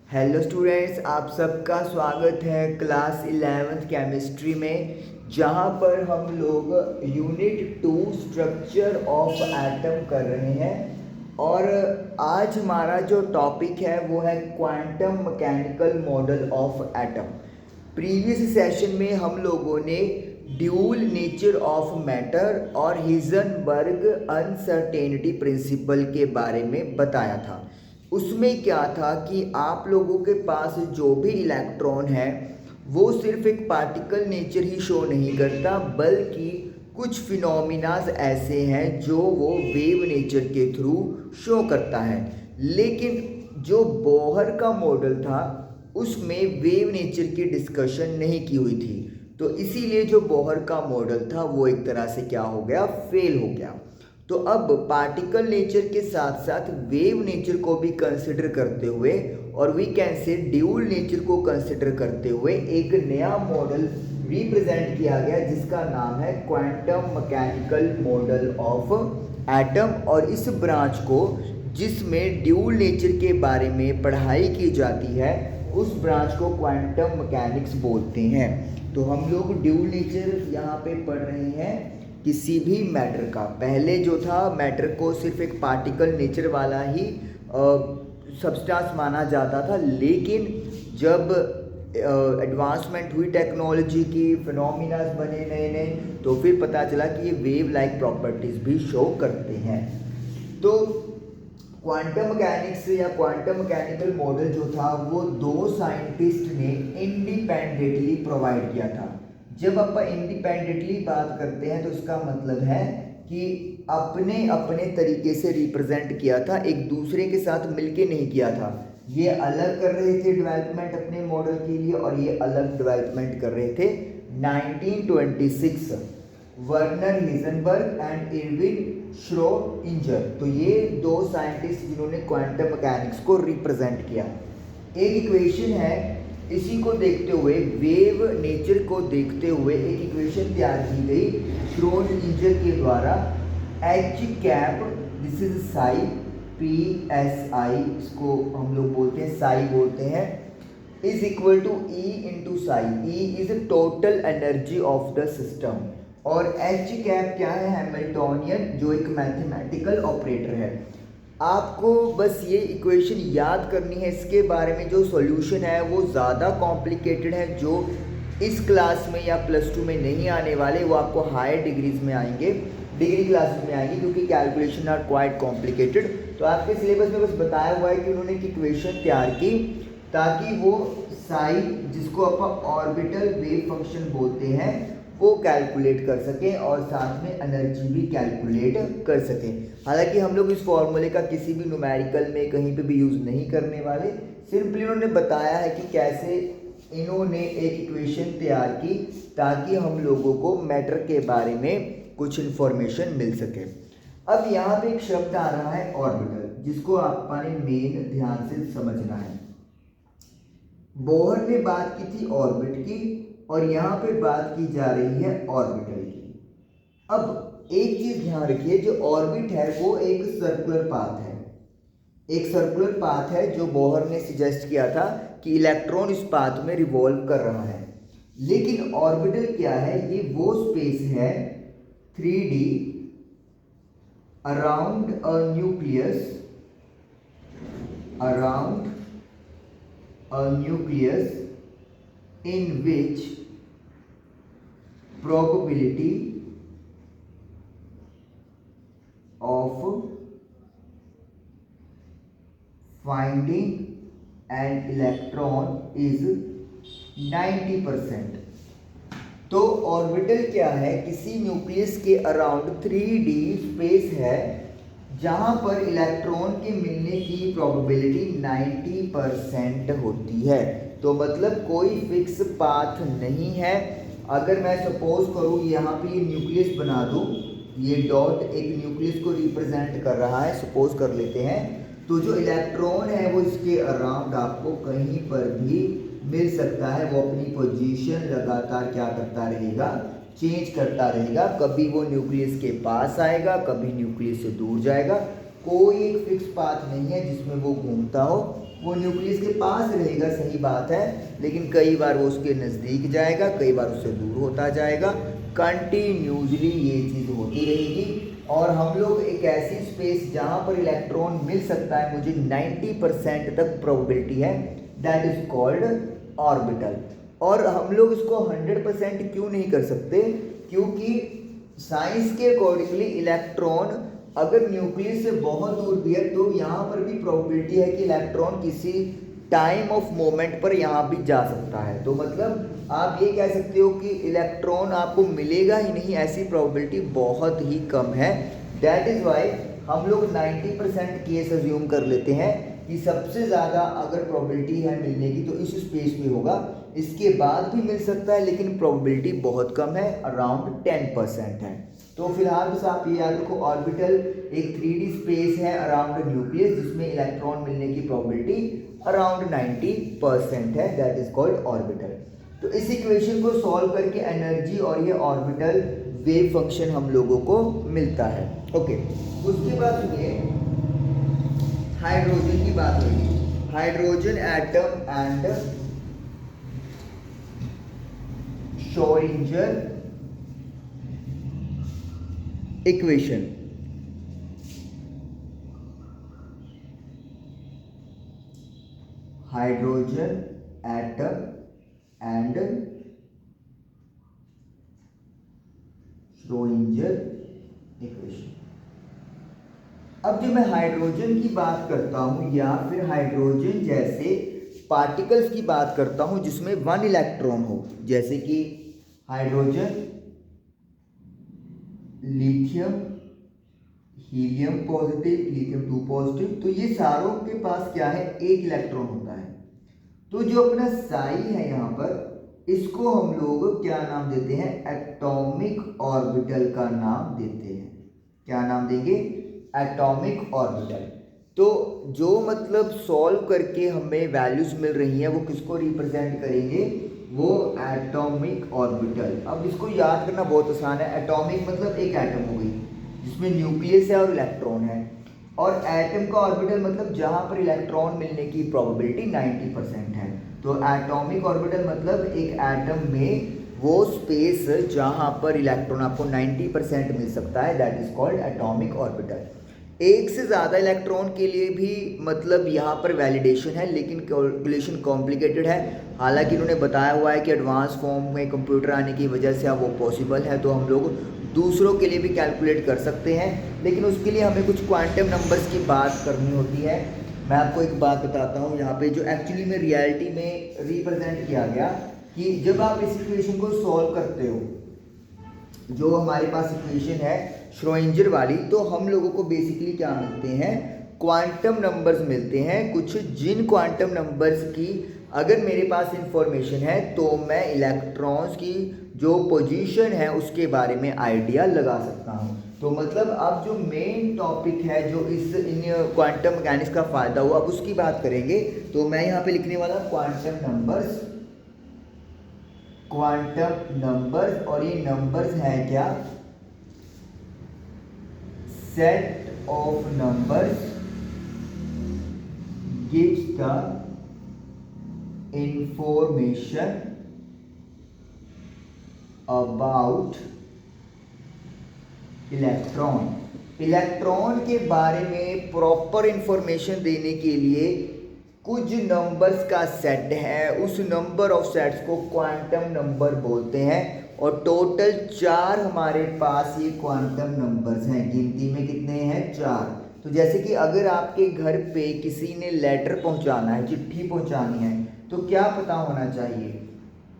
Hello students, आप सबका स्वागत है क्लास 11th केमिस्ट्री में, जहां पर हम लोग यूनिट 2 स्ट्रक्चर ऑफ एटम कर रहे हैं। और आज हमारा जो टॉपिक है वो है quantum mechanical model of atom. Previous session में हम लोगों ने ड्यूल नेचर ऑफ मैटर और हिजनबर्ग अनसर्टेनिटी प्रिंसिपल के बारे में बताया था। उसमें क्या था कि आप लोगों के पास जो भी इलेक्ट्रॉन है वो सिर्फ एक पार्टिकल नेचर ही शो नहीं करता, बल्कि कुछ फिनोमिनाज ऐसे हैं जो वो वेव नेचर के थ्रू शो करता है। लेकिन जो बोहर का मॉडल था उसमें वेव नेचर की डिस्कशन नहीं की हुई थी, तो इसीलिए जो बोहर का मॉडल था वो एक तरह से क्या हो गया, फेल हो गया। तो अब पार्टिकल नेचर के साथ साथ वेव नेचर को भी कंसिडर करते हुए और we can say dual nature को कंसिडर करते हुए एक नया मॉडल रिप्रेजेंट किया गया जिसका नाम है quantum mechanical model of atom. और इस ब्रांच को जिसमें ड्यूल नेचर के बारे में पढ़ाई की जाती है उस ब्रांच को क्वांटम मैकेनिक्स बोलते हैं। तो हम लोग ड्यूल नेचर यहाँ पे पढ़ रहे हैं किसी भी मैटर का। पहले जो था मैटर को सिर्फ एक पार्टिकल नेचर वाला ही सब्सटेंस माना जाता था, लेकिन जब एडवांसमेंट हुई टेक्नोलॉजी की, फिनोमिनाज बने नए नए, तो फिर पता चला कि ये वेव लाइक प्रॉपर्टीज़ भी शो करते हैं। तो क्वांटम मैकेनिक्स या क्वांटम मैकेनिकल मॉडल जो था वो दो साइंटिस्ट ने इंडिपेंडेंटली प्रोवाइड किया था। जब आप इंडिपेंडेंटली बात करते हैं तो इसका मतलब है कि अपने अपने तरीके से रिप्रेजेंट किया था, एक दूसरे के साथ मिलके नहीं किया था। ये अलग कर रहे थे डेवलपमेंट अपने मॉडल के लिए और ये अलग डेवलपमेंट कर रहे थे। 1926 Werner Heisenberg and Irwin Schrodinger, तो ये दो साइंटिस्ट जिन्होंने क्वांटम मैकेनिक्स को रिप्रेजेंट किया। एक इक्वेशन है, इसी को देखते हुए, वेव नेचर को देखते हुए एक इक्वेशन तैयार की गई श्रोडिंगर के द्वारा। H cap, this is psi, P S I, इसको हम लोग बोलते हैं साई बोलते हैं, is equal to E into psi. E is total energy of the system और एच कैप क्या है, हैमिल्टोनियन, जो एक मैथमेटिकल ऑपरेटर है। आपको बस ये इक्वेशन याद करनी है। इसके बारे में जो सॉल्यूशन है वो ज़्यादा कॉम्प्लिकेटेड है, जो इस क्लास में या +2 में नहीं आने वाले, वो आपको हायर डिग्रीज में आएंगे, डिग्री क्लासेस में आएंगे, क्योंकि कैलकुलेशन आर क्वाइट कॉम्प्लिकेटेड। तो आपके सिलेबस में बस बताया हुआ है कि उन्होंने एक इक्वेशन तैयार की ताकि वो साई, जिसको आप ऑर्बिटल वेव फंक्शन बोलते हैं, वो कैलकुलेट कर सकें और साथ में एनर्जी भी कैलकुलेट कर सकें। हालांकि हम लोग इस फॉर्मूले का किसी भी न्यूमेरिकल में कहीं पे भी यूज़ नहीं करने वाले, सिंपली उन्होंने बताया है कि कैसे इन्होंने एक इक्वेशन तैयार की ताकि हम लोगों को मैटर के बारे में कुछ इन्फॉर्मेशन मिल सके। अब यहाँ पे एक शब्द आ रहा है ऑर्बिटल, जिसको आपने मेन ध्यान से समझना है। बोहर ने बात की थी ऑर्बिट की और यहाँ पे बात की जा रही है ऑर्बिटल की। अब एक चीज ध्यान रखिए, जो ऑर्बिट है वो एक सर्कुलर पाथ है, एक सर्कुलर पाथ है जो बोहर ने सजेस्ट किया था कि इलेक्ट्रॉन इस पाथ में रिवॉल्व कर रहा है। लेकिन ऑर्बिटल क्या है, ये वो स्पेस है 3D around a nucleus, around a nucleus in which probability of finding an electron is 90%। तो ऑर्बिटल क्या है, किसी न्यूक्लियस के अराउंड 3D स्पेस है जहां पर इलेक्ट्रॉन के मिलने की प्रोबेबिलिटी 90% होती है। तो मतलब कोई फिक्स पाथ नहीं है। अगर मैं सपोज करूँ यहाँ पे ये न्यूक्लियस बना दूँ, ये डॉट एक न्यूक्लियस को रिप्रेजेंट कर रहा है, सपोज कर लेते हैं, तो जो इलेक्ट्रॉन है वो इसके अराउंड आपको कहीं पर भी मिल सकता है। वो अपनी पोजीशन लगातार क्या करता रहेगा, चेंज करता रहेगा। कभी वो न्यूक्लियस के पास आएगा, कभी न्यूक्लियस से दूर जाएगा। कोई एक फिक्स पाथ नहीं है जिसमें वो घूमता हो। वो न्यूक्लियस के पास रहेगा, सही बात है, लेकिन कई बार वो उसके नज़दीक जाएगा, कई बार उससे दूर होता जाएगा। कंटिन्यूसली ये चीज़ होती रहेगी। और हम लोग एक ऐसी स्पेस जहाँ पर इलेक्ट्रॉन मिल सकता है, मुझे 90% तक प्रोबेबिलिटी है, दैट इज कॉल्ड ऑर्बिटल। और हम लोग इसको 100% क्यों नहीं कर सकते? क्योंकि साइंस के अकॉर्डिंगली इलेक्ट्रॉन अगर न्यूक्लियस से बहुत दूर भी है तो यहाँ पर भी प्रोबेबिलिटी है कि इलेक्ट्रॉन किसी टाइम ऑफ मोमेंट पर यहाँ भी जा सकता है। तो मतलब आप ये कह सकते हो कि इलेक्ट्रॉन आपको मिलेगा ही नहीं, ऐसी प्रोबेबिलिटी बहुत ही कम है। दैट इज़ वाई हम लोग 90% केस अज्यूम कर लेते हैं कि सबसे ज़्यादा अगर प्रोबेबिलिटी है मिलने की तो इस स्पेस में होगा। इसके बाद भी मिल सकता है लेकिन प्रोबेबिलिटी बहुत कम है, अराउंड 10% है। तो फिलहाल बस आप ये याद रखो, ऑर्बिटल एक 3D स्पेस है अराउंड न्यूक्लियस जिसमें इलेक्ट्रॉन मिलने की प्रोबेबिलिटी अराउंड 90% है, दैट इज कॉल्ड ऑर्बिटल। तो इस इक्वेशन को सॉल्व करके एनर्जी और ये ऑर्बिटल वेव फंक्शन हम लोगों को मिलता है। ओके, उसके बाद सुनिए हाइड्रोजन की बात होगी। Hydrogen atom and Schrodinger equation. Hydrogen atom and Schrodinger equation. अब जब मैं हाइड्रोजन की बात करता हूं या फिर हाइड्रोजन जैसे पार्टिकल्स की बात करता हूं जिसमें 1 इलेक्ट्रॉन हो, जैसे कि hydrogen, lithium, helium positive, lithium 2 positive, तो ये सारों के पास क्या है, एक इलेक्ट्रॉन होता है। तो जो अपना साई है यहाँ पर, इसको हम लोग क्या नाम देते हैं, एटॉमिक ऑर्बिटल का नाम देते हैं। क्या नाम देंगे, एटॉमिक ऑर्बिटल। तो जो मतलब सॉल्व करके हमें वैल्यूज मिल रही हैं वो किसको रिप्रेजेंट करेंगे, वो एटॉमिक ऑर्बिटल। अब इसको याद करना बहुत आसान है। एटॉमिक मतलब एक एटम हो गई जिसमें न्यूक्लियस है और इलेक्ट्रॉन है, और एटम का ऑर्बिटल मतलब जहां पर इलेक्ट्रॉन मिलने की प्रोबेबिलिटी 90% है। तो एटॉमिक ऑर्बिटल मतलब एक एटम में वो स्पेस जहां पर इलेक्ट्रॉन आपको 90% मिल सकता है, that is called atomic orbital. एक से ज़्यादा इलेक्ट्रॉन के लिए भी मतलब यहाँ पर वैलिडेशन है, लेकिन कैलकुलेशन कॉम्प्लिकेटेड है। हालांकि इन्होंने बताया हुआ है कि एडवांस फॉर्म में कंप्यूटर आने की वजह से अब वो पॉसिबल है, तो हम लोग दूसरों के लिए भी कैलकुलेट कर सकते हैं, लेकिन उसके लिए हमें कुछ क्वांटम नंबर्स की बात करनी होती है। मैं आपको एक बात बताता हूँ यहाँ पे, जो एक्चुअली में रियलिटी में रिप्रेजेंट किया गया कि जब आप इस इक्वेशन को सॉल्व करते हो, जो हमारे पास इक्वेशन है श्रोडिंगर वाली, तो हम लोगों को बेसिकली क्या मिलते हैं, क्वांटम नंबर्स मिलते हैं कुछ, जिन क्वांटम नंबर्स की अगर मेरे पास इंफॉर्मेशन है तो मैं इलेक्ट्रॉन्स की जो पोजीशन है उसके बारे में आइडिया लगा सकता हूँ। तो मतलब अब जो मेन टॉपिक है जो इन क्वांटम मैकेनिक्स का फ़ायदा हुआ, अब उसकी बात करेंगे। तो मैं यहाँ पे लिखने वाला क्वांटम नंबर्स, क्वांटम नंबर्स, और ये नंबर्स हैं क्या, set of numbers gives the information about electron. Electron के बारे में प्रॉपर इंफॉर्मेशन देने के लिए कुछ नंबर्स का सेट है, उस नंबर ऑफ सेट्स को क्वांटम नंबर बोलते हैं। और टोटल 4 हमारे पास ये क्वांटम नंबर्स हैं, गिनती में कितने हैं, 4। तो जैसे कि अगर आपके घर पे किसी ने लेटर पहुंचाना है, चिट्ठी पहुंचानी है, तो क्या पता होना चाहिए,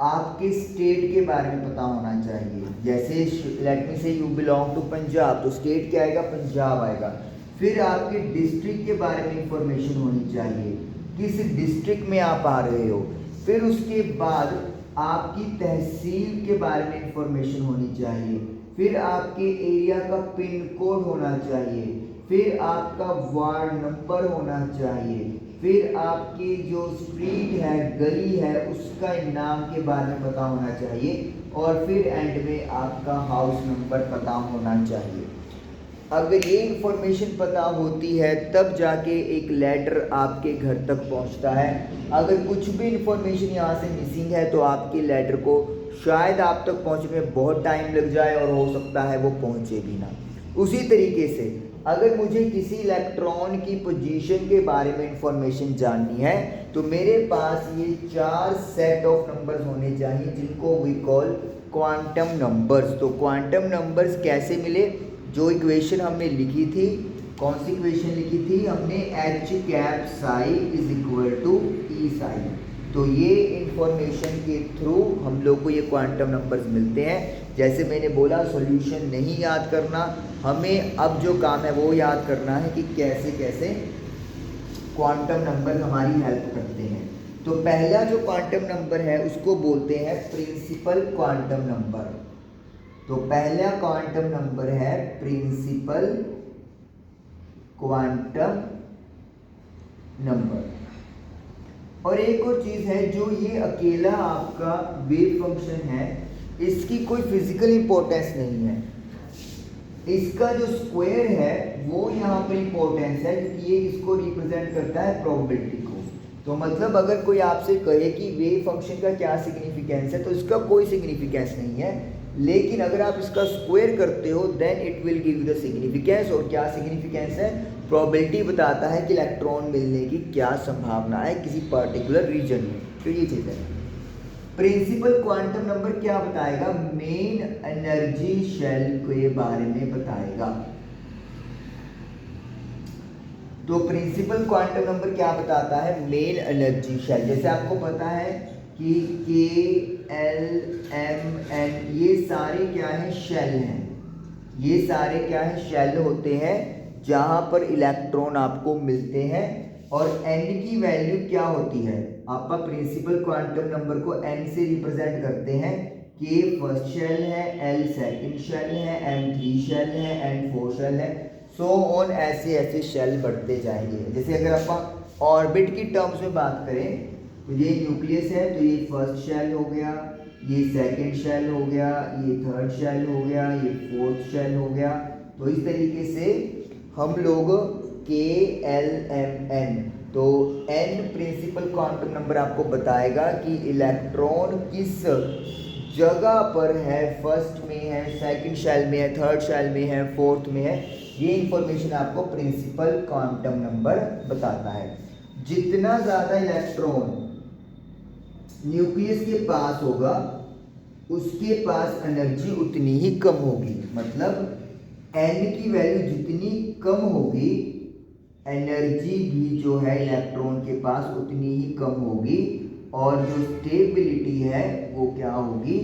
आपके स्टेट के बारे में पता होना चाहिए। जैसे लेट मी से यू बिलोंग टू पंजाब, तो स्टेट क्या आएगा, पंजाब आएगा। फिर आपके डिस्ट्रिक्ट के बारे में इंफॉर्मेशन होनी चाहिए, किस डिस्ट्रिक्ट में आप आ रहे हो। फिर उसके बाद आपकी तहसील के बारे में इंफॉर्मेशन होनी चाहिए। फिर आपके एरिया का पिन कोड होना चाहिए। फिर आपका वार्ड नंबर होना चाहिए। फिर आपकी जो स्ट्रीट है, गली है, उसका नाम के बारे में पता होना चाहिए। और फिर एंड में आपका हाउस नंबर पता होना चाहिए। अगर ये इंफॉर्मेशन पता होती है तब जाके एक लेटर आपके घर तक पहुंचता है। अगर कुछ भी इंफॉर्मेशन यहाँ से मिसिंग है तो आपके लेटर को शायद आप तक पहुंचने में बहुत टाइम लग जाए और हो सकता है वो पहुंचे भी ना। उसी तरीके से अगर मुझे किसी इलेक्ट्रॉन की पोजीशन के बारे में इंफॉर्मेशन जाननी है तो मेरे पास ये 4 सेट ऑफ नंबर्स होने चाहिए जिनको वी कॉल क्वांटम नंबर्स। तो क्वांटम नंबर्स कैसे मिले? जो इक्वेशन हमने लिखी थी, कौन सी इक्वेशन लिखी थी हमने? H cap psi is equal to E psi. तो ये इंफॉर्मेशन के थ्रू हम लोग को ये क्वांटम नंबर्स मिलते हैं। जैसे मैंने बोला सॉल्यूशन नहीं याद करना, हमें अब जो काम है वो याद करना है कि कैसे कैसे क्वांटम नंबर हमारी हेल्प करते हैं। तो पहला जो क्वांटम नंबर है उसको बोलते हैं प्रिंसिपल क्वांटम नंबर। तो पहला क्वांटम नंबर है प्रिंसिपल क्वांटम नंबर। और एक और चीज है, जो ये अकेला आपका वेव फंक्शन है इसकी कोई फिजिकल इंपॉर्टेंस नहीं है, इसका जो स्क्वायर है वो यहाँ पर इंपॉर्टेंस है क्योंकि ये इसको रिप्रेजेंट करता है प्रोबेबिलिटी को। तो मतलब अगर कोई आपसे कहे कि वेव फंक्शन का क्या सिग्निफिकेंस है तो इसका कोई सिग्निफिकेंस नहीं है, लेकिन अगर आप इसका स्क्वायर करते हो then it will give the significance. और क्या सिग्निफिकेंस है? प्रोबेबिलिटी बताता है कि इलेक्ट्रॉन मिलने की क्या संभावना है किसी पर्टिकुलर रीजन में। तो ये चीज़ है। प्रिंसिपल क्वांटम नंबर क्या बताएगा? मेन एनर्जी शेल के बारे में बताएगा। तो प्रिंसिपल क्वांटम नंबर क्या बताता है? Main energy shell. जैसे आपको पता है कि के एल एम एन ये सारे क्या है? शेल हैं। ये सारे क्या है? शेल होते हैं जहां पर इलेक्ट्रॉन आपको मिलते हैं। और n की वैल्यू क्या होती है? आपका प्रिंसिपल क्वांटम नंबर को n से रिप्रेजेंट करते हैं। k फर्स्ट शेल है, l सेकंड शेल है, m 3 शेल है, n 4 शेल है, सो ऑन ऐसे ऐसे शेल बढ़ते जाएंगे। जैसे अगर आप ऑर्बिट की टर्म्स में बात करें तो ये न्यूक्लियस है तो ये फर्स्ट शेल हो गया, ये सेकंड शेल हो गया, ये थर्ड शेल हो गया, ये फोर्थ शेल हो गया। तो इस तरीके से हम लोग के एल एम एन, तो एन प्रिंसिपल क्वांटम नंबर आपको बताएगा कि इलेक्ट्रॉन किस जगह पर है, फर्स्ट में है, सेकंड शेल में है, थर्ड शेल में है, फोर्थ में है। ये इंफॉर्मेशन आपको प्रिंसिपल क्वांटम नंबर बताता है। जितना ज़्यादा इलेक्ट्रॉन न्यूक्लियस के पास होगा उसके पास एनर्जी उतनी ही कम होगी। मतलब n की वैल्यू जितनी कम होगी एनर्जी भी जो है इलेक्ट्रॉन के पास उतनी ही कम होगी, और जो स्टेबिलिटी है वो क्या होगी?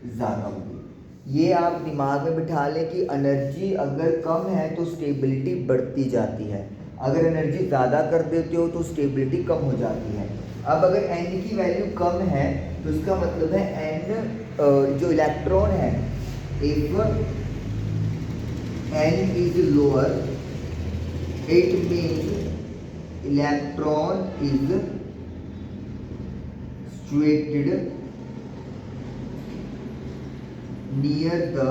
ज़्यादा होगी। ये आप दिमाग में बिठा लें कि एनर्जी अगर कम है तो स्टेबिलिटी बढ़ती जाती है, अगर एनर्जी ज़्यादा कर देते हो तो स्टेबिलिटी कम हो जाती है। अब अगर n की वैल्यू कम है तो इसका मतलब है n जो इलेक्ट्रॉन है, if n is lower it means electron is situated near the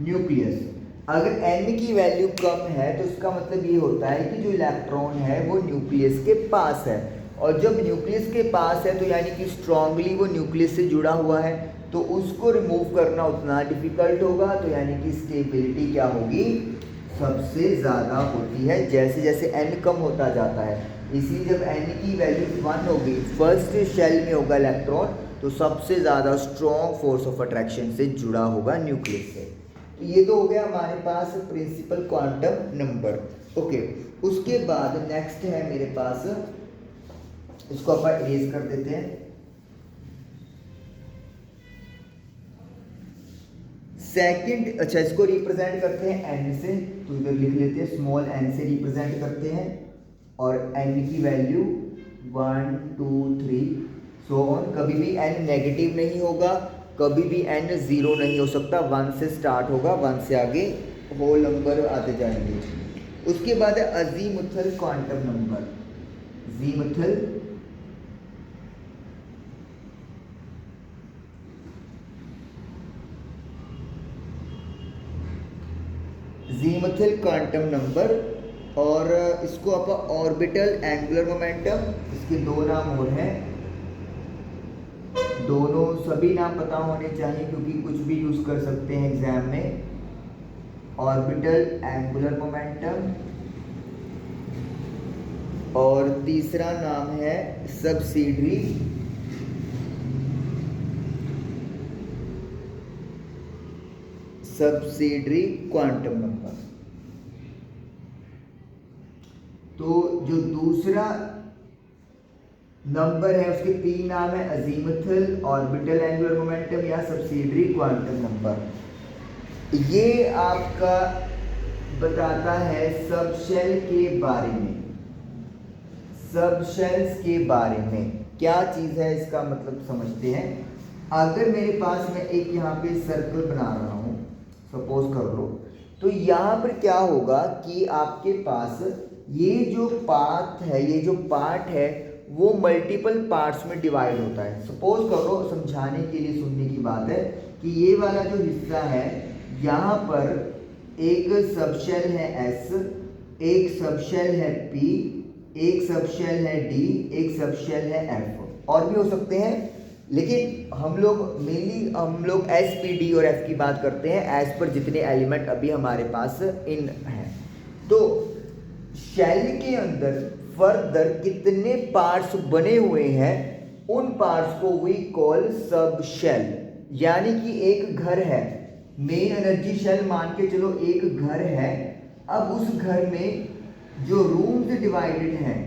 nucleus। अगर n की वैल्यू कम है तो इसका मतलब ये होता है कि जो इलेक्ट्रॉन है वो न्यूक्लियस के पास है, और जब न्यूक्लियस के पास है तो यानी कि स्ट्रांगली वो न्यूक्लियस से जुड़ा हुआ है, तो उसको रिमूव करना उतना डिफिकल्ट होगा। तो यानी कि स्टेबिलिटी क्या होगी? सबसे ज़्यादा होती है जैसे जैसे n कम होता जाता है। इसलिए जब n की वैल्यू 1 होगी, फर्स्ट शेल में होगा इलेक्ट्रॉन, तो सबसे ज़्यादा स्ट्रॉन्ग फोर्स ऑफ अट्रैक्शन से जुड़ा होगा न्यूक्लियस से। तो ये तो हो गया हमारे पास प्रिंसिपल क्वांटम नंबर। ओके, उसके बाद नेक्स्ट है मेरे पास, इसको अपन इरेज कर देते हैं। सेकंड, अच्छा इसको रिप्रेजेंट करते हैं n से, तो इधर लिख लेते हैं स्मॉल n से रिप्रेजेंट करते हैं, और n की वैल्यू 1 2 3 सो ऑन। कभी भी n नेगेटिव नहीं होगा, कभी भी n ज़ीरो नहीं हो सकता, 1 से स्टार्ट होगा, 1 से आगे होल नंबर आते जाएंगे। उसके बाद है azimuthal quantum number. Azimuthal azimuthal quantum number, और इसको आप ऑर्बिटल एंगुलर मोमेंटम, इसके दो नाम और हैं, दोनों सभी नाम पता होने चाहिए क्योंकि कुछ भी यूज़ कर सकते हैं एग्जाम में। ऑर्बिटल एंगुलर मोमेंटम, और तीसरा नाम है सब्सिडरी क्वांटम नंबर। तो जो दूसरा नंबर है उसके तीन नाम है, अजीमुथल, ऑर्बिटल एंगुलर मोमेंटम या सब्सिडरी क्वांटम नंबर। ये आपका बताता है सब शेल के बारे में, सब शेल्स के बारे में क्या चीज़ है, इसका मतलब समझते हैं। अगर मेरे पास मैं एक यहाँ पे सर्कल बना रहा हूँ, सपोज कर लो, तो यहाँ पर क्या होगा कि आपके पास ये जो पाथ है, ये जो पार्ट है वो मल्टीपल पार्ट्स में डिवाइड होता है। सपोज करो, समझाने के लिए सुनने की बात है कि ये वाला जो हिस्सा है, यहाँ पर एक सबशेल है S, एक सबशेल है P, एक सबशेल है D, एक सबशेल है F, और भी हो सकते हैं, लेकिन हम लोग S, P, D और F की बात करते हैं एज पर जितने एलिमेंट अभी हमारे पास इन हैं। तो शेल के अंदर फर्दर कितने पार्ट्स बने हुए हैं, उन पार्ट्स को वी कॉल सब शेल। यानी कि एक घर है, मेन एनर्जी शेल मान के चलो एक घर है, अब उस घर में जो रूम्स डिवाइडेड हैं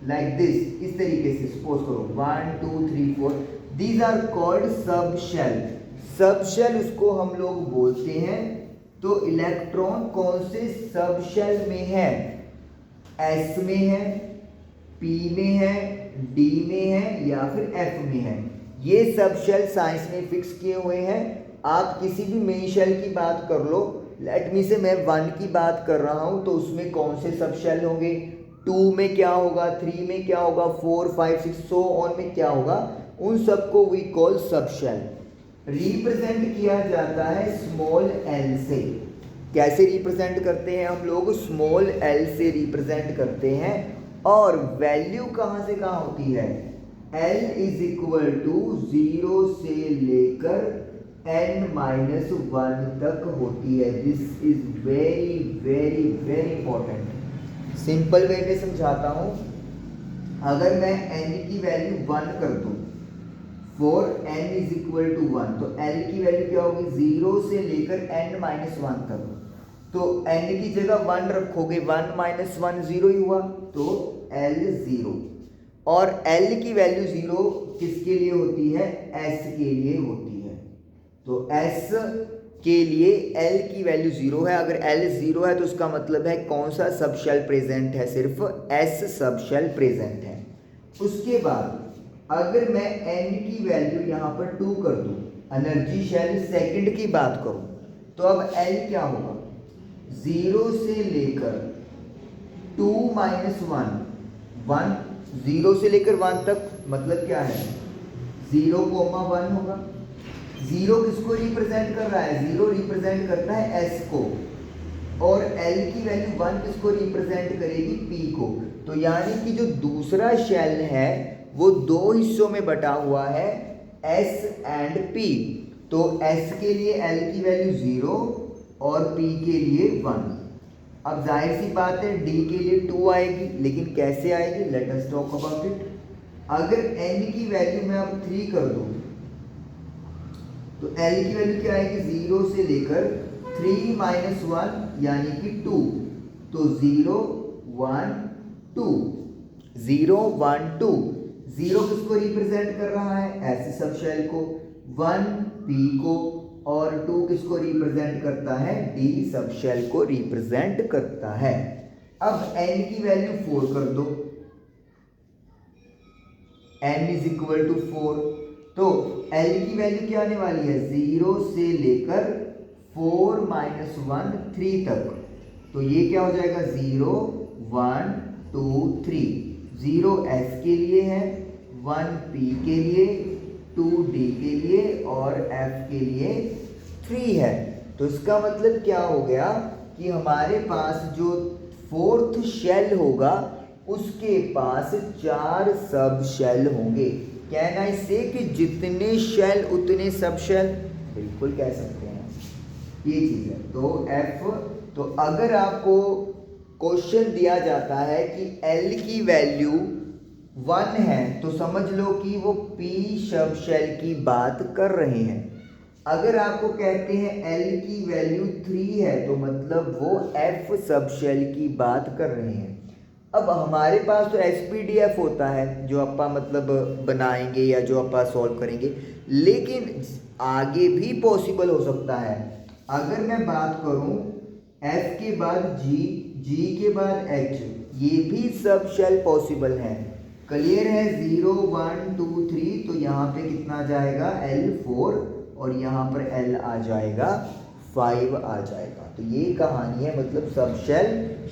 लाइक दिस, इस तरीके से सपोज करो 1 2 3 4, these are called sub shell. Sub shell उसको हम लोग बोलते हैं। तो इलेक्ट्रॉन कौन से सब शेल में है, S में है, P में है, D में है या फिर F में है। ये सब शेल साइंस में फिक्स किए हुए हैं। आप किसी भी मेन शेल की बात कर लो, लेट मी से मैं 1 की बात कर रहा हूं, तो उसमें कौन से सब शेल होंगे, 2 में क्या होगा, 3 में क्या होगा, 4 5 6 सो ऑन में क्या होगा, उन सबको we call sub shell. Represent किया जाता है स्मॉल l से। कैसे रिप्रेजेंट करते हैं हम लोग, स्मॉल l से रिप्रेजेंट करते हैं। और वैल्यू कहां से कहां होती है, l इज इक्वल टू 0 से लेकर n-1 तक होती है। This is very very very important. Simple way में समझाता हूं, अगर मैं n की वैल्यू 1 कर दूं for n is equal to 1, तो l की वैल्यू क्या होगी, 0 से लेकर n-1 तक। तो n की जगह 1 रखोगे, 1 - 1 0 ही हुआ, तो l 0। और l की वैल्यू 0 किसके लिए होती है, s के लिए होती है। तो s के लिए l की वैल्यू 0 है। अगर l 0 है तो उसका मतलब है कौन सा सब शेल प्रेजेंट है, सिर्फ s सब शेल प्रेजेंट है। उसके बाद अगर मैं n की वैल्यू यहाँ पर 2 कर दूं, एनर्जी शेल सेकंड की बात करूं, तो अब l क्या होगा, 0 से लेकर 2 - 1, 0 से लेकर 1 तक, मतलब क्या है, 0,1 होगा। 0 किसको रिप्रेजेंट कर रहा है, 0 रिप्रेजेंट करता है s को, और l की वैल्यू 1 किसको रिप्रेजेंट करेगी, p को। तो यानी कि जो दूसरा शेल है वो दो हिस्सों में बटा हुआ है, s एंड p। तो s के लिए l की वैल्यू 0 और p के लिए 1। अब जाहिर सी बात है d के लिए 2 आएगी, लेकिन कैसे आएगी, let us talk about it. अगर n की वैल्यू मैं अब 3 कर दूं, तो l की वैल्यू क्या आएगी, 0 से लेकर 3 - 1 यानी कि 2, तो 0 1 2, 0 1 2। 0 किसको रिप्रेजेंट कर रहा है, ऐसे सब शेल को, 1 p को, और 2 किसको रिप्रेजेंट करता है, d सब शेल को रिप्रेजेंट करता है। अब n की वैल्यू 4 कर दो, n इज इक्वल टू 4, तो l की वैल्यू क्या आने वाली है, 0 से लेकर 4 - 1 3 तक। तो ये क्या हो जाएगा, 0 1 2 3। 0 s के लिए है, 1 p के लिए, 2 d के लिए और f के लिए 3 है। तो इसका मतलब क्या हो गया कि हमारे पास जो फोर्थ शेल होगा उसके पास 4 सब शेल होंगे। कैन आई से कि जितने शेल उतने सब शेल, बिल्कुल कह सकते हैं, ये चीज़ है। तो एफ, तो अगर आपको क्वेश्चन दिया जाता है कि एल की वैल्यू 1 है तो समझ लो कि वो पी सब शेल की बात कर रहे हैं। अगर आपको कहते हैं एल की वैल्यू 3 है तो मतलब वो एफ सब शेल की बात कर रहे हैं। अब हमारे पास तो एसपीडीएफ होता है जो अपा मतलब बनाएंगे या जो अपा सॉल्व करेंगे, लेकिन आगे भी पॉसिबल हो सकता है। अगर मैं बात करूं एफ के बाद जी, जी के बाद एच, ये भी सब शेल पॉसिबल है। क्लियर है? 0 1 2 3, तो यहाँ पे कितना जाएगा L4 और यहाँ पर L आ जाएगा 5 आ जाएगा। तो ये कहानी है, मतलब सब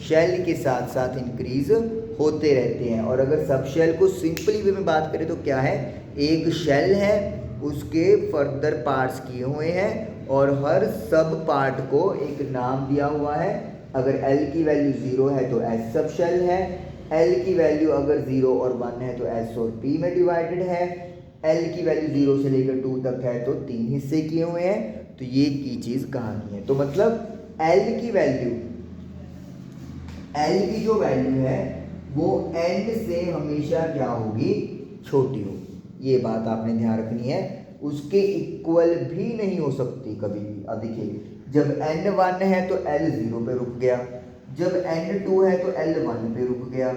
शेल के साथ साथ इंक्रीज होते रहते हैं। और अगर सब शेल को सिंपली वे में बात करें तो क्या है, एक शेल है उसके फर्दर पार्ट्स किए हुए हैं और हर सब पार्ट को एक नाम दिया हुआ है। अगर L की वैल्यू 0 है तो S सब शेल है, L की वैल्यू अगर 0 और 1 है तो S और P में डिवाइडेड है, L की वैल्यू 0 से लेकर 2 तक है तो 3 हिस्से किए हुए हैं। तो ये की चीज़ कहानी है। तो मतलब L की वैल्यू, L की जो वैल्यू है वो N से हमेशा क्या होगी, छोटी होगी। ये बात आपने ध्यान रखनी है, उसके इक्वल भी नहीं हो सकती कभी भी। अब देखिए, जब N 1 है तो L 0 पे रुक गया, जब N 2 है तो L 1 पे रुक गया,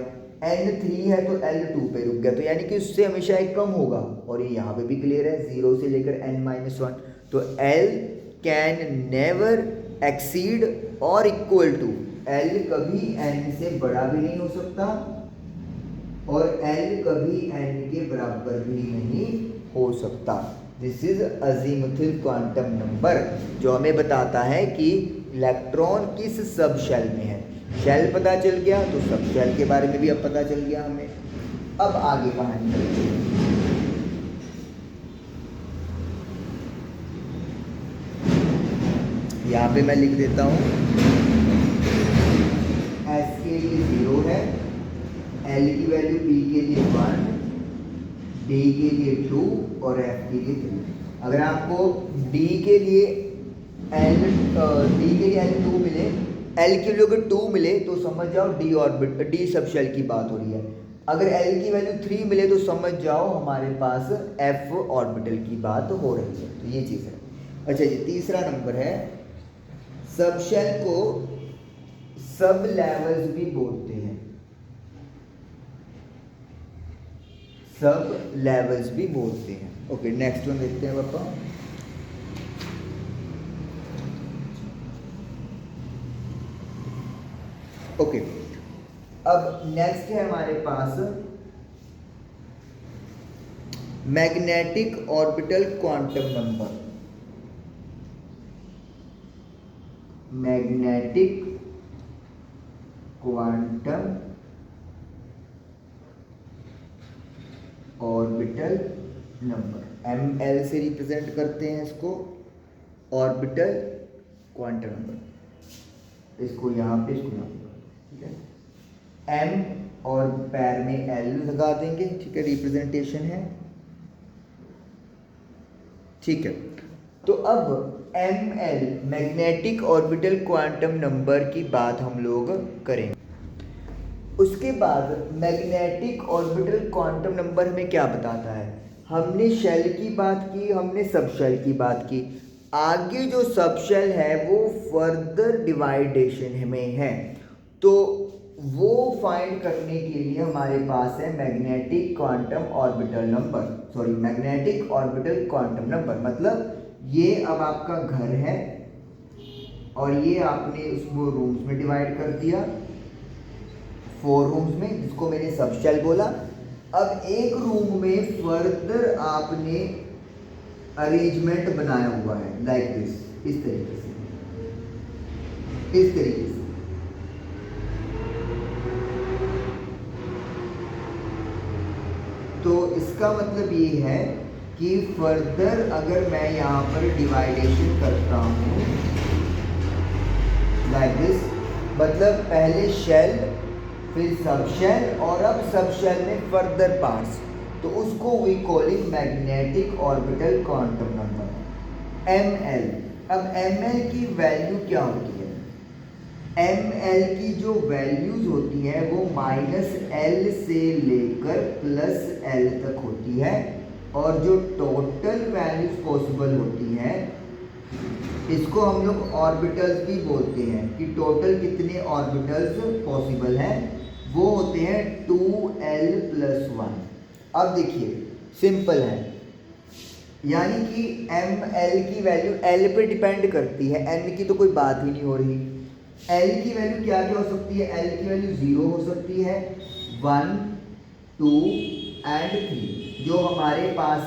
N 3 है तो L 2 पे रुक गया। तो यानी कि उससे हमेशा एक कम होगा। और ये यहाँ पे भी क्लियर है, 0 से लेकर N-1। तो L कैन नेवर एक्सीड और इक्वल टू, L कभी N से बड़ा भी नहीं हो सकता और L कभी N के बराबर भी नहीं हो सकता। This is azimuthal quantum number, जो हमें बताता है कि इलेक्ट्रॉन किस सब शेल में है। शेल पता चल गया तो सब शेल के बारे में भी अब पता चल गया हमें। अब आगे कहानी चलती है। यहाँ पे मैं लिख देता हूँ, S के लिए 0 है, L की वैल्यू P के लिए 1, D के लिए 2 और F के लिए 3। अगर आपको D के लिए L2 मिले, L की वैल्यू अगर 2 मिले तो समझ जाओ D सब शेल की बात हो रही है। अगर L की वैल्यू 3 मिले तो समझ जाओ हमारे पास F ऑर्बिटल की बात हो रही है। तो ये चीज़ है। अच्छा जी, तीसरा नंबर है, सब शेल को सब लेवल्स भी बोलते हैं, सब लेवल्स भी बोलते हैं। ओके, नेक्स्ट वन देखते हैं पापा। ओके, अब नेक्स्ट है हमारे पास magnetic orbital quantum number. Magnetic quantum orbital number, ML से रिप्रेजेंट करते हैं इसको, ऑर्बिटल क्वांटम नंबर। इसको यहाँ पे, इसको यहाँ पे, ठीक है। M और पैर में L लगा देंगे, ठीक है, रिप्रेजेंटेशन है, ठीक है। तो अब ML magnetic orbital quantum number की बात हम लोग करेंगे। उसके बाद मैग्नेटिक ऑर्बिटल क्वांटम नंबर हमें क्या बताता है, हमने शेल की बात की, हमने सब शेल की बात की। आगे जो सब शेल है वो फर्दर डिवाइडेशन में है, तो वो फाइंड करने के लिए हमारे पास है magnetic quantum orbital number, sorry magnetic orbital quantum number. मतलब ये अब आपका घर है और ये आपने उसको रूम्स में डिवाइड कर दिया, 4 रूम्स में, जिसको मैंने सब शेल बोला। अब एक रूम में फर्दर आपने अरेंजमेंट बनाया हुआ है लाइक दिस, इस तरीके से, इस तरीके से। तो इसका मतलब ये है कि फर्दर अगर मैं यहाँ पर डिवाइडेशन करता हूँ लाइक दिस, मतलब पहले शेल फिर सब शेल और अब सब शेल में फर्दर पार्ट्स, तो उसको we calling magnetic orbital quantum number M L. अब एम एल की वैल्यू क्या होती है? एम एल की जो वैल्यूज होती है वो -L से लेकर +L तक होती है, और जो टोटल वैल्यूज पॉसिबल होती हैं इसको हम लोग ऑर्बिटल्स भी बोलते हैं कि टोटल कितने ऑर्बिटल्स पॉसिबल हैं, वो होते हैं 2L+1। अब देखिए सिंपल है, यानी कि एम एल की वैल्यू एल पे डिपेंड करती है, एन की तो कोई बात ही नहीं हो रही। एल की वैल्यू क्या क्या हो सकती है? एल की वैल्यू 0 हो सकती है, 1, 2 एंड 3, जो हमारे पास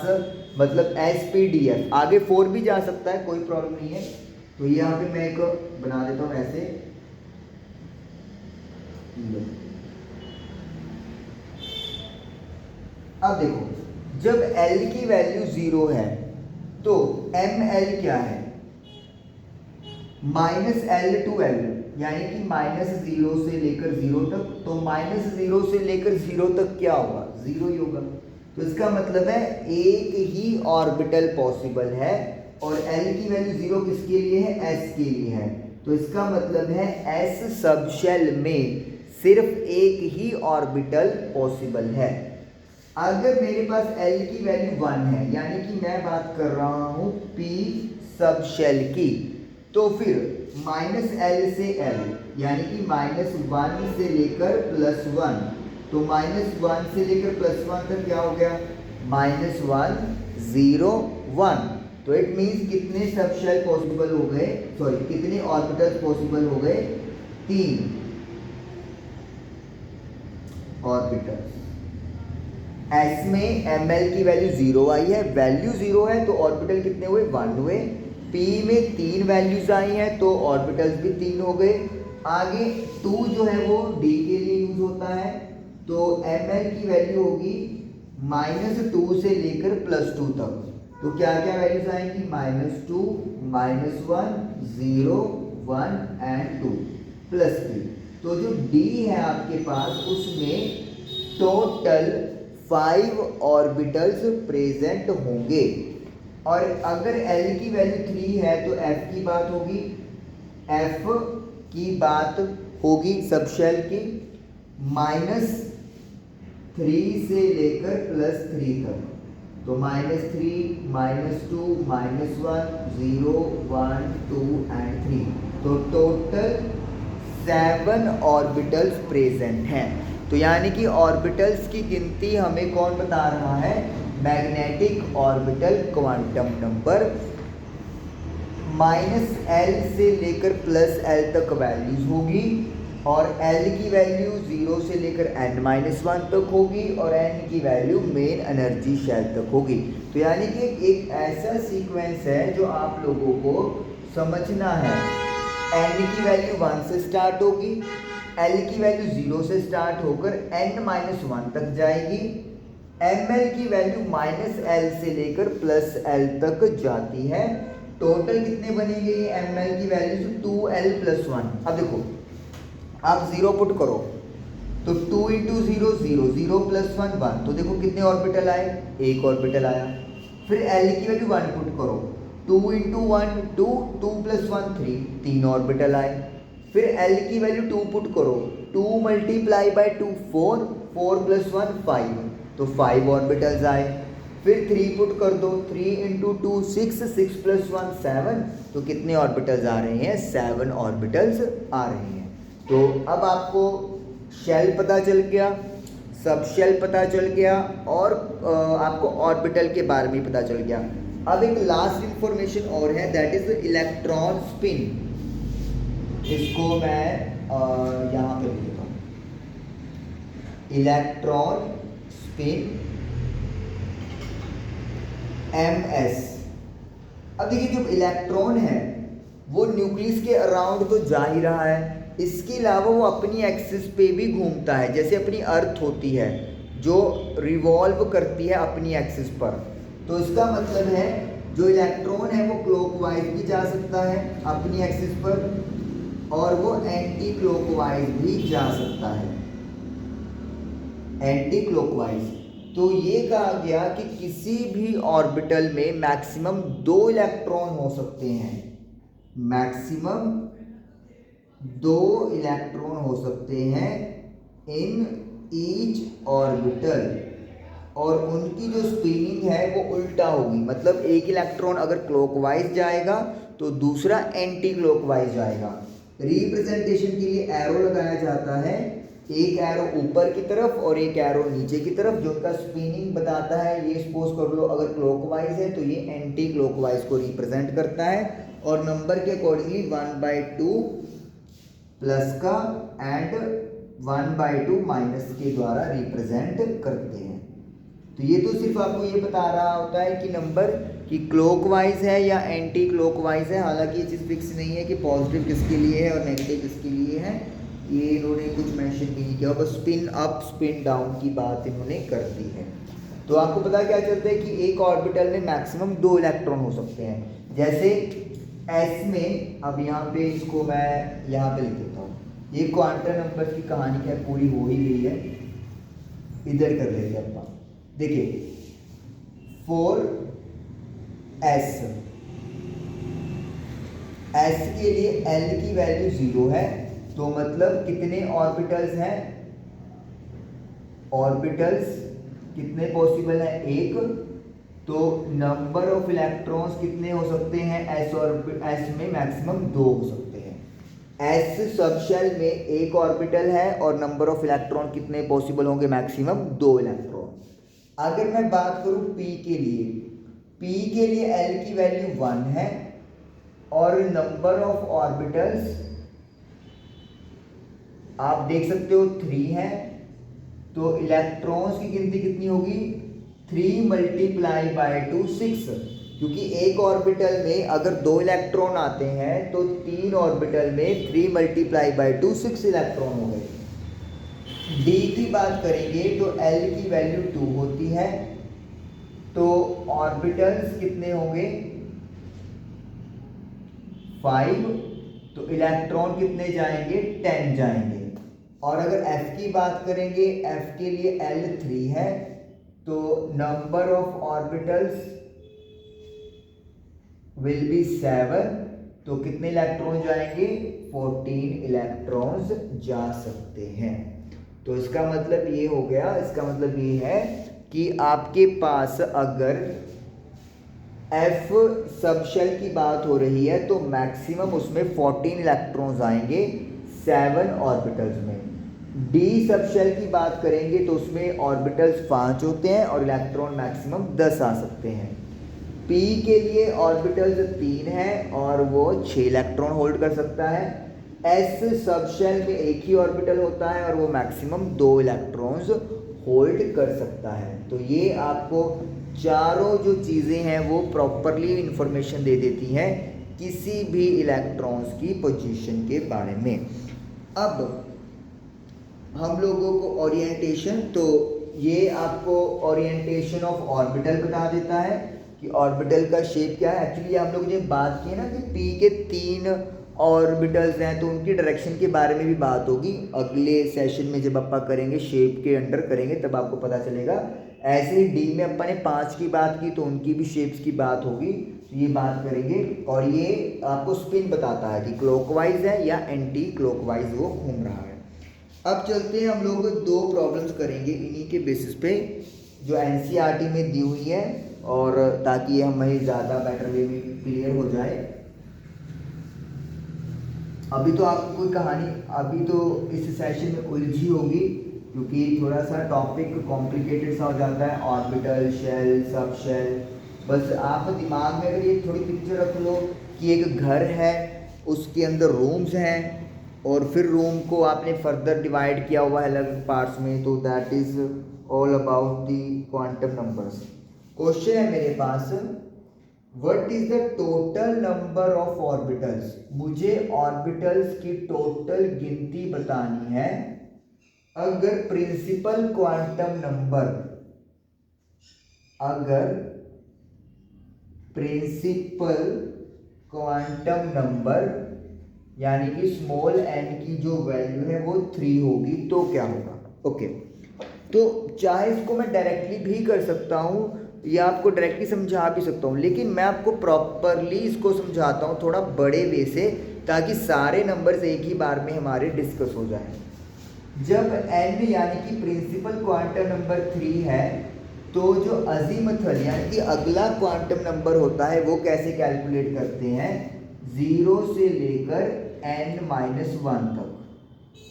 मतलब SPDF, आगे 4 भी जा सकता है, कोई प्रॉब्लम नहीं है। तो यहाँ पे मैं एक बना देता हूँ ऐसे, अब देखो जब L की वैल्यू 0 है तो ML क्या है? -L to L, यानी कि -0 से लेकर 0 तक, तो -0 से लेकर 0 तक क्या होगा? 0 ही होगा। तो इसका मतलब है एक ही ऑर्बिटल पॉसिबल है, और L की वैल्यू 0 किसके लिए है? S के लिए है। तो इसका मतलब है S सब शेल में सिर्फ एक ही ऑर्बिटल पॉसिबल है। अगर मेरे पास L की वैल्यू 1 है, यानी कि मैं बात कर रहा हूँ P सब शेल की, तो फिर -L से L, यानी कि -1 से लेकर +1, तो -1 से लेकर +1 तक क्या हो गया? -1 0 1। तो इट मीन्स कितने सब शेल पॉसिबल हो गए, सॉरी कितने ऑर्बिटल्स पॉसिबल हो गए? 3 ऑर्बिटल्स। S में ML की वैल्यू 0 आई है, वैल्यू 0 है तो ऑर्बिटल कितने हुए? 1 हुए। P में 3 वैल्यूज आई हैं तो ऑर्बिटल्स भी 3 हो गए। आगे 2 जो है वो D के लिए यूज होता है, तो ML की वैल्यू होगी -2 से लेकर +2 तक। तो क्या क्या वैल्यूज आएंगी? -2, -1, 0, 1 एंड 2 +3। तो जो D है आपके पास उसमें टोटल 5 ऑर्बिटल्स प्रेजेंट होंगे, और अगर L की वैल्यू 3 है तो F की बात होगी, F की बात होगी सब शेल की -3 से लेकर +3 तक, तो -3, -2, -1, 0, 1, 2 एंड 3, तो टोटल 7 ऑर्बिटल्स प्रेजेंट हैं। तो यानी कि ऑर्बिटल्स की गिनती हमें कौन बता रहा है? Magnetic orbital quantum number. -L से लेकर +L तक वैल्यूज होगी, और L की वैल्यू 0 से लेकर n-1 तक होगी, और n की वैल्यू मेन एनर्जी शेल तक होगी। तो यानी कि एक ऐसा सीक्वेंस है जो आप लोगों को समझना है। n की वैल्यू 1 से स्टार्ट होगी, L की वैल्यू 0 से स्टार्ट होकर n-1 तक जाएगी, ML की वैल्यू -L से लेकर +L तक जाती है। टोटल कितने बनेंगे ये ML की वैल्यू? 2L+1। अब देखो आप 0 पुट करो तो 2 × 0 0, 0 + 1 1, तो देखो कितने ऑर्बिटल आए? एक ऑर्बिटल आया। फिर L की वैल्यू 1 पुट करो, 2 × 1 2, 2 + 1 3, 3 ऑर्बिटल आए। फिर L की वैल्यू 2 पुट करो, 2 × 2 4, 4 + 1 5, तो 5 ऑर्बिटल्स आए। फिर 3 पुट कर दो, 3 × 2 6, 6 + 1 7, तो कितने ऑर्बिटल्स आ रहे हैं? 7 ऑर्बिटल्स आ रहे हैं। तो अब आपको शेल पता चल गया, सब शेल पता चल गया, और आपको ऑर्बिटल के बारे में पता चल गया। अब एक लास्ट इंफॉर्मेशन और है, दैट इज इलेक्ट्रॉन स्पिन। इसको मैं यहाँ पे लिख देता हूँ, इलेक्ट्रॉन स्पिन ms। अब देखिए जब इलेक्ट्रॉन है वो न्यूक्लियस के अराउंड तो जा ही रहा है, इसके अलावा वो अपनी एक्सिस पे भी घूमता है, जैसे अपनी अर्थ होती है जो रिवॉल्व करती है अपनी एक्सिस पर। तो इसका मतलब है जो इलेक्ट्रॉन है वो क्लॉकवाइज भी जा सकता है अपनी एक्सिस पर, और वो एंटी क्लॉकवाइज भी जा सकता है, एंटी क्लॉकवाइज। तो ये कहा गया कि किसी भी ऑर्बिटल में मैक्सिमम 2 इलेक्ट्रॉन हो सकते हैं, मैक्सिमम 2 इलेक्ट्रॉन हो सकते हैं इन ईच ऑर्बिटल, और उनकी जो स्पिनिंग है वो उल्टा होगी, मतलब एक इलेक्ट्रॉन अगर क्लॉकवाइज जाएगा तो दूसरा एंटी क्लॉकवाइज जाएगा। रिप्रेजेंटेशन के लिए एरो लगाया जाता है, एक एरो ऊपर की तरफ और एक एरो नीचे की तरफ, जो उनका स्पिनिंग बताता है। ये सपोज कर लो अगर क्लॉकवाइज है तो ये एंटी क्लॉकवाइज को रिप्रेजेंट करता है, और नंबर के अकॉर्डिंगली 1/2 प्लस का एंड 1/2 माइनस के द्वारा रिप्रेजेंट करते हैं। तो ये तो सिर्फ आपको ये बता रहा होता है कि नंबर कि क्लॉकवाइज है या एंटी क्लॉकवाइज है, हालांकि ये चीज़ फिक्स नहीं है कि पॉजिटिव किसके लिए है और नेगेटिव किसके लिए है, ये इन्होंने कुछ मेंशन भी नहीं किया, बस स्पिन अप स्पिन डाउन की बात इन्होंने कर दी है। तो आपको पता क्या चलता है कि एक ऑर्बिटल में मैक्सिमम 2 इलेक्ट्रॉन हो सकते हैं। जैसे एस में, अब यहाँ पे इसको मैं यहाँ पे लिख देता हूँ, ये क्वांटम नंबर की कहानी क्या पूरी हो ही गई है, इधर कर लेते हैं अपन। देखिए 4s, s के लिए l की वैल्यू 0 है, तो मतलब कितने ऑर्बिटल्स हैं, ऑर्बिटल्स कितने पॉसिबल है, एक। तो नंबर ऑफ इलेक्ट्रॉन्स कितने हो सकते हैं s और s में, मैक्सिमम 2 हो सकते हैं। s सब शेल में एक ऑर्बिटल है और नंबर ऑफ इलेक्ट्रॉन कितने पॉसिबल होंगे, मैक्सिमम 2 इलेक्ट्रॉन। अगर मैं बात करूं p के लिए, p के लिए l की वैल्यू 1 है और नंबर ऑफ ऑर्बिटल्स आप देख सकते हो 3 है, तो इलेक्ट्रॉन्स की गिनती कितनी होगी, 3 × 2 6, क्योंकि एक ऑर्बिटल में अगर 2 इलेक्ट्रॉन आते हैं तो 3 ऑर्बिटल में 3 × 2 6 इलेक्ट्रॉन हो गए। d की बात करेंगे तो l की वैल्यू 2 होती है, तो ऑर्बिटल्स कितने होंगे 5, तो इलेक्ट्रॉन कितने जाएंगे 10 जाएंगे। और अगर f की बात करेंगे, f के लिए l 3 है, तो number of orbitals will be 7, तो कितने इलेक्ट्रॉन जाएंगे 14 इलेक्ट्रॉन्स जा सकते हैं। तो इसका मतलब ये हो गया, इसका मतलब ये है कि आपके पास अगर f सब शेल की बात हो रही है तो मैक्सिमम उसमें 14 इलेक्ट्रॉन्स आएंगे 7 ऑर्बिटल्स में। d सब शेल की बात करेंगे तो उसमें ऑर्बिटल्स 5 होते हैं और इलेक्ट्रॉन मैक्सिमम 10 आ सकते हैं। p के लिए ऑर्बिटल्स 3 है और वो 6 इलेक्ट्रॉन होल्ड कर सकता है। s सब शेल में एक ही ऑर्बिटल होता है और वो मैक्सिमम 2 इलेक्ट्रॉन्स होल्ड कर सकता है। तो ये आपको चारों जो चीज़ें हैं वो प्रॉपरली इंफॉर्मेशन दे देती हैं किसी भी इलेक्ट्रॉन्स की पोजीशन के बारे में। अब हम लोगों को ओरिएंटेशन, तो ये आपको ओरिएंटेशन ऑफ ऑर्बिटल बता देता है कि ऑर्बिटल का शेप क्या है। एक्चुअली हम लोग ने बात की ना कि p के 3 ऑर्बिटल्स हैं तो उनकी डायरेक्शन के बारे में भी बात होगी अगले सेशन में, जब अपन करेंगे शेप के अंडर करेंगे तब आपको पता चलेगा। ऐसे ही डी में अपन ने 5 की बात की तो उनकी भी शेप्स की बात होगी, तो ये बात करेंगे। और ये आपको स्पिन बताता है कि क्लॉकवाइज है या एंटी क्लॉकवाइज वो घूम रहा है। अब चलते हैं हम लोग 2 प्रॉब्लम्स करेंगे इन्हीं के बेसिस पे जो एनसीईआरटी में दी हुई है, और ताकि ये हमें ज़्यादा बेटर वे में क्लियर हो जाए। अभी तो आपको कोई कहानी अभी तो इस सेशन में उलझी होगी क्योंकि थोड़ा सा टॉपिक कॉम्प्लिकेटेड सा हो जाता है, ऑर्बिटल, शेल, सब शेल। बस आप दिमाग में अगर ये थोड़ी पिक्चर रख लो कि एक घर है, उसके अंदर रूम्स हैं और फिर रूम को आपने फर्दर डिवाइड किया हुआ है अलग पार्ट्स में, तो that is all about the quantum numbers. Question है मेरे पास, what is the total number of orbitals, मुझे ऑर्बिटल्स की टोटल गिनती बतानी है अगर प्रिंसिपल क्वांटम नंबर, अगर प्रिंसिपल क्वांटम नंबर यानी कि स्मॉल n की जो वैल्यू है वो 3 होगी तो क्या होगा। ओके, तो चाहे इसको मैं डायरेक्टली भी कर सकता हूँ या आपको डायरेक्टली समझा भी सकता हूँ, लेकिन मैं आपको प्रॉपरली इसको समझाता हूँ थोड़ा बड़े वे से, ताकि सारे नंबर्स एक ही बार में हमारे डिस्कस हो जाए। जब n यानी कि प्रिंसिपल क्वांटम नंबर 3 है, तो जो अजीमथल यानी कि अगला क्वांटम नंबर होता है वो कैसे कैलकुलेट करते हैं, 0 से लेकर n-1 तक।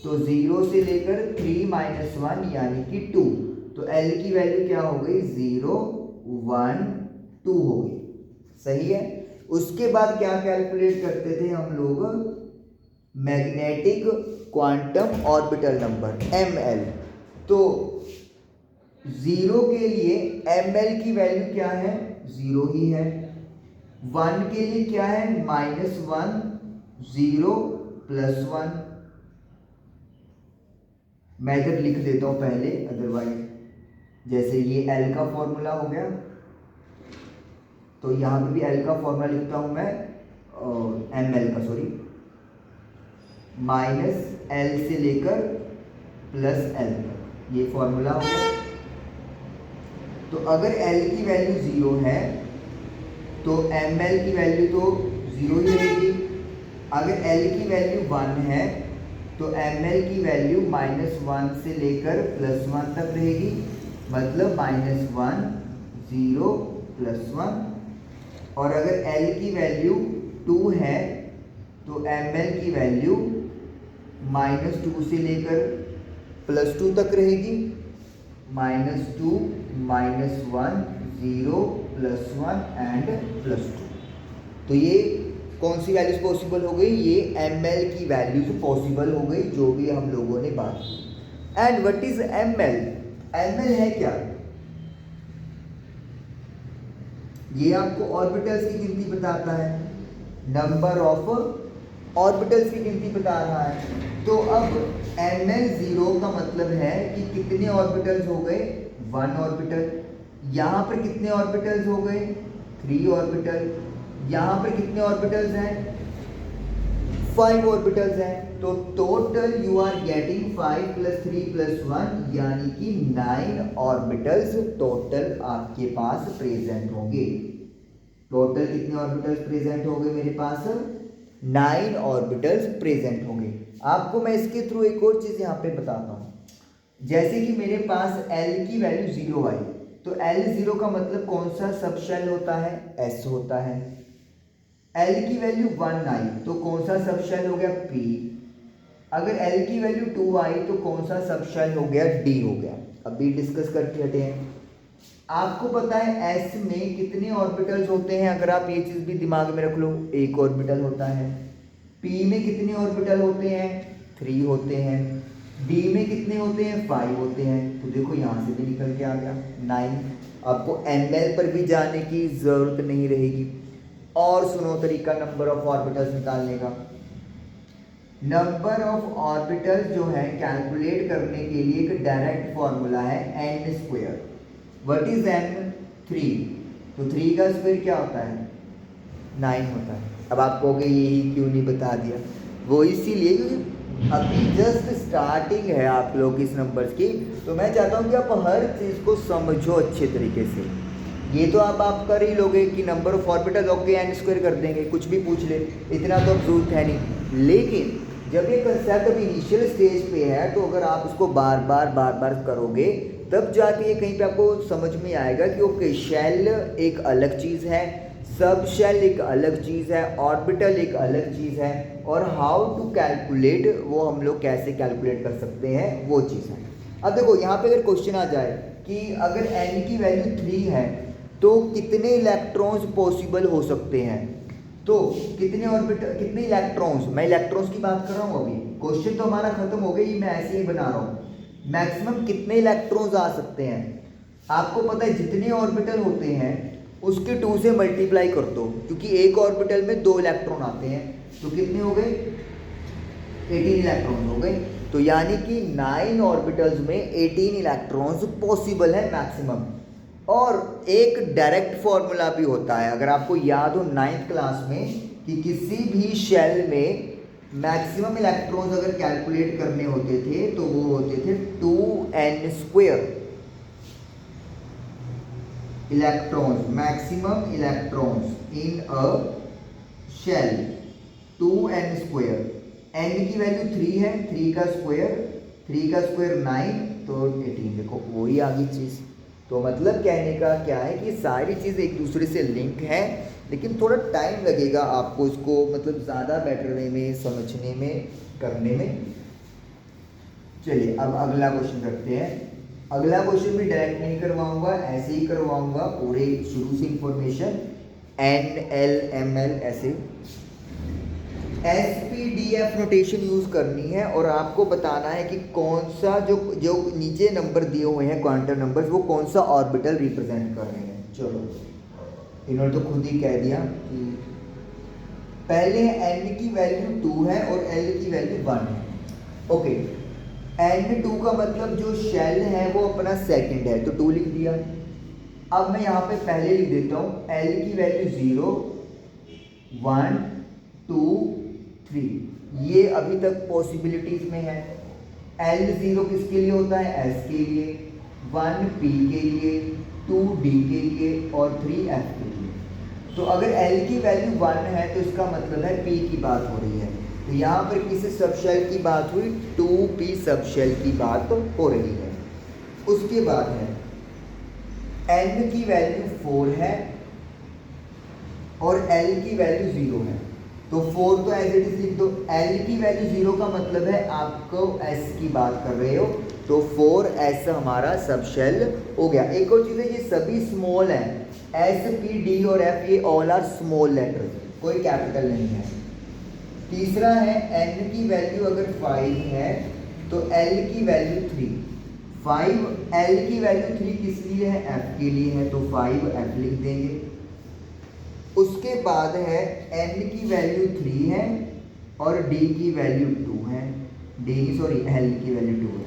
तो 0 से लेकर 3-1 यानी कि 2, तो L की वैल्यू क्या हो गई, 0 1 2 हो गई, सही है। उसके बाद क्या कैलकुलेट करते थे हम लोग, magnetic quantum orbital number ml। तो 0 के लिए ml की वैल्यू क्या है, 0 ही है। 1 के लिए क्या है, -1 0 +1। मैं इधर लिख देता हूं पहले, अदरवाइज जैसे ये L का फॉर्मूला हो गया, तो यहां पे भी L का फॉर्मूला लिखता हूं मैं, ml का सॉरी, -L से लेकर +L तक, ये फॉर्मूला हो गया। तो अगर L की वैल्यू 0 है तो ml की वैल्यू तो 0 ही रहेगी। अगर L की वैल्यू 1 है तो ml की वैल्यू -1 से लेकर +1 तक रहेगी, मतलब -1 0 +1। और अगर L की वैल्यू 2 है तो ml की वैल्यू -2 से लेकर +2 तक रहेगी, -2 -1 0 +1 एंड +2। तो ये कौन सी वैल्यूज पॉसिबल हो गई, ये ml की वैल्यूज पॉसिबल हो गई, जो भी हम लोगों ने बात की। And what is ml, ml है क्या, ये आपको ऑर्बिटल्स की गिनती बताता है, नंबर ऑफ ऑर्बिटल्स की गिनती बता रहा है। तो अब ml 0 का मतलब है कि कितने ऑर्बिटल्स हो गए, 1 ऑर्बिटल। यहां पर कितने ऑर्बिटल्स हो गए, 3 ऑर्बिटल। यहां पर कितने ऑर्बिटल्स हैं, 5 ऑर्बिटल्स हैं। तो टोटल यू आर गेटिंग 5 + 3 + 1 यानी कि 9 ऑर्बिटल्स टोटल आपके पास प्रेजेंट होंगे। टोटल कितने ऑर्बिटल्स प्रेजेंट होंगे मेरे पास, 9 ऑर्बिटल्स प्रेजेंट होंगे। आपको मैं इसके थ्रू एक और चीज यहाँ पे बताता हूँ। जैसे कि मेरे पास L की वैल्यू 0 आई, तो L 0 का मतलब कौन सा सब शेल होता है, S होता है। L की वैल्यू 1 आई तो कौन सा सब शेल हो गया, P। अगर L की वैल्यू 2 आई तो कौन सा सब शेल हो गया, D हो गया। अभी डिस्कस करके हटे हैं। आपको पता है S में कितने ऑर्बिटल्स होते हैं, अगर आप ये चीज भी दिमाग में रख लो, एक ऑर्बिटल होता है। P में कितने ऑर्बिटल होते हैं, 3 होते हैं। D में कितने होते हैं, 5 होते हैं। तो देखो यहां से भी निकल के आ गया 9। आपको ml पर भी जाने की जरूरत नहीं रहेगी। और सुनो तरीका नंबर ऑफ ऑर्बिटल्स निकालने का। नंबर ऑफ ऑर्बिटल्स जो है कैलकुलेट करने के लिए एक डायरेक्ट फॉर्मूला है n²। What is n, 3। तो 3 का स्क्वायर क्या होता है, 9 होता है। अब आप कहोगे यही क्यों नहीं बता दिया, वो इसीलिए क्योंकि अभी जस्ट स्टार्टिंग है आप लोग इस नंबर्स की। तो मैं चाहता हूँ कि आप हर चीज़ को समझो अच्छे तरीके से। ये तो आप कर ही लोगे कि number of orbitals okay n² कर देंगे, कुछ भी पूछ ले, इतना तो अब जरूरत है नहीं। लेकिन जब ये कंसेप्ट अभी इनिशियल स्टेज पे है, तो अगर आप इसको बार बार करोगे तब जाके ये कहीं पे आपको समझ में आएगा कि ओके शेल एक अलग चीज़ है, सब शेल एक अलग चीज़ है, ऑर्बिटल एक अलग चीज़ है, और हाउ टू कैलकुलेट, वो हम लोग कैसे कैलकुलेट कर सकते हैं वो चीज़ है। अब देखो यहाँ पे अगर क्वेश्चन आ जाए कि अगर n की वैल्यू 3 है तो कितने इलेक्ट्रॉन्स पॉसिबल हो सकते हैं, तो कितने ऑर्बिटल, कितने इलेक्ट्रॉन्स, मैं इलेक्ट्रॉन्स की बात कर रहा हूँ। अभी क्वेश्चन तो हमारा खत्म हो गया, ये मैं ऐसे ही बना रहा हूँ। मैक्सिमम कितने इलेक्ट्रॉन्स आ सकते हैं, आपको पता है जितने ऑर्बिटल होते हैं उसके 2 से मल्टीप्लाई कर दो, क्योंकि एक ऑर्बिटल में 2 इलेक्ट्रॉन आते हैं। तो कितने हो गए, 18 इलेक्ट्रॉन हो गए। तो यानी कि 9 ऑर्बिटल्स में 18 इलेक्ट्रॉन्स पॉसिबल है मैक्सिमम। और एक डायरेक्ट फॉर्मूला भी होता है, अगर आपको याद हो 9th क्लास में, कि किसी भी शेल में मैक्सिमम इलेक्ट्रॉन्स अगर कैलकुलेट करने होते थे तो वो होते थे 2n² electrons, maximum electrons in a shell 2n²। n की वैल्यू 3 है, 3 का स्क्वायर 9, तो 18। देखो वही आ गई चीज़। तो मतलब कहने का क्या है कि सारी चीज़ एक दूसरे से लिंक है, लेकिन थोड़ा टाइम लगेगा आपको इसको मतलब ज़्यादा बेटर वे में समझने में, करने में। चलिए अब अगला क्वेश्चन करते हैं। अगला क्वेश्चन भी डायरेक्ट नहीं करवाऊंगा, ऐसे ही करवाऊंगा पूरे शुरू से इंफॉर्मेशन, NL ML ऐसे SPDF नोटेशन यूज़ करनी है और आपको बताना है कि कौन सा जो जो नीचे नंबर दिए हुए हैं क्वांटम नंबर्स, वो कौन सा ऑर्बिटल रिप्रेजेंट कर रहे हैं। चलो इन्होंने तो खुद ही कह दिया कि पहले n की वैल्यू 2 है और l की वैल्यू 1 है। ओके, n2 का मतलब जो शेल है वो अपना सेकंड है, तो 2 लिख दिया। अब मैं यहाँ पे पहले लिख देता हूँ l की वैल्यू 0 1 2 3, ये अभी तक पॉसिबिलिटीज में है। L0 किसके लिए होता है? S के लिए, 1 P के लिए, 2 D के लिए और 3 F के लिए। तो अगर L की वैल्यू 1 है तो इसका मतलब है P की बात हो रही है। तो यहाँ पर किसी सबशेल की बात हुई, 2P सबशेल की बात हो रही है। उसके बाद है N की वैल्यू 4 है और L की वैल्यू 0 है, तो 4 तो एज इट इज लिख दो। L की वैल्यू 0 का मतलब है आपको S की बात कर रहे हो, तो 4S हमारा सबशेल हो गया। एक और चीज़ है, ये सभी स्मॉल हैं, S P D और F, ये ऑल आर स्मॉल लेटर, कोई कैपिटल नहीं है। तीसरा है N की वैल्यू अगर 5 है तो L की वैल्यू 3, 5 L की वैल्यू 3 किस लिए है? F के लिए है, तो 5F लिख देंगे। उसके बाद है N की वैल्यू 3 है और D की वैल्यू 2 है, L की वैल्यू 2 है,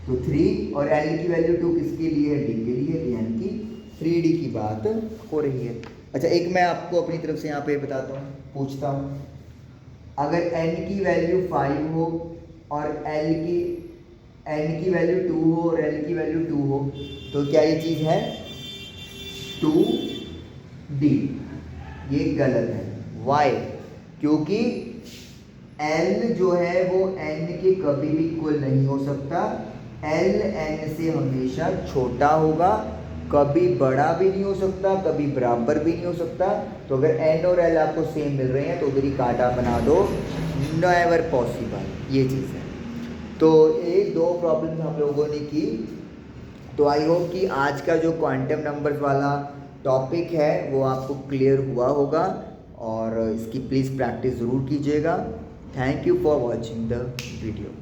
तो 3 और L की वैल्यू 2 किसके लिए है? D के लिए, यानी कि 3D की बात हो रही है। अच्छा, एक मैं आपको अपनी तरफ से यहाँ पे बताता हूँ, पूछता हूँ, अगर N की वैल्यू 5 हो और N की वैल्यू 2 हो और L की वैल्यू 2 हो, तो क्या ये चीज़ है? 2D। ये गलत है। Why? क्योंकि L जो है वो N के कभी भी इक्वल नहीं हो सकता। L N से हमेशा छोटा होगा, कभी बड़ा भी नहीं हो सकता, कभी बराबर भी नहीं हो सकता। तो अगर N और L आपको सेम मिल रहे हैं तो उधर ही कांटा बना दो, नेवर पॉसिबल, ये चीज़ है। तो ये 2 प्रॉब्लम हम लोगों ने की। तो आई होप कि आज का जो क्वांटम नंबर्स वाला टॉपिक है वो आपको क्लियर हुआ होगा, और इसकी प्लीज़ प्रैक्टिस ज़रूर कीजिएगा। Thank you for watching the video.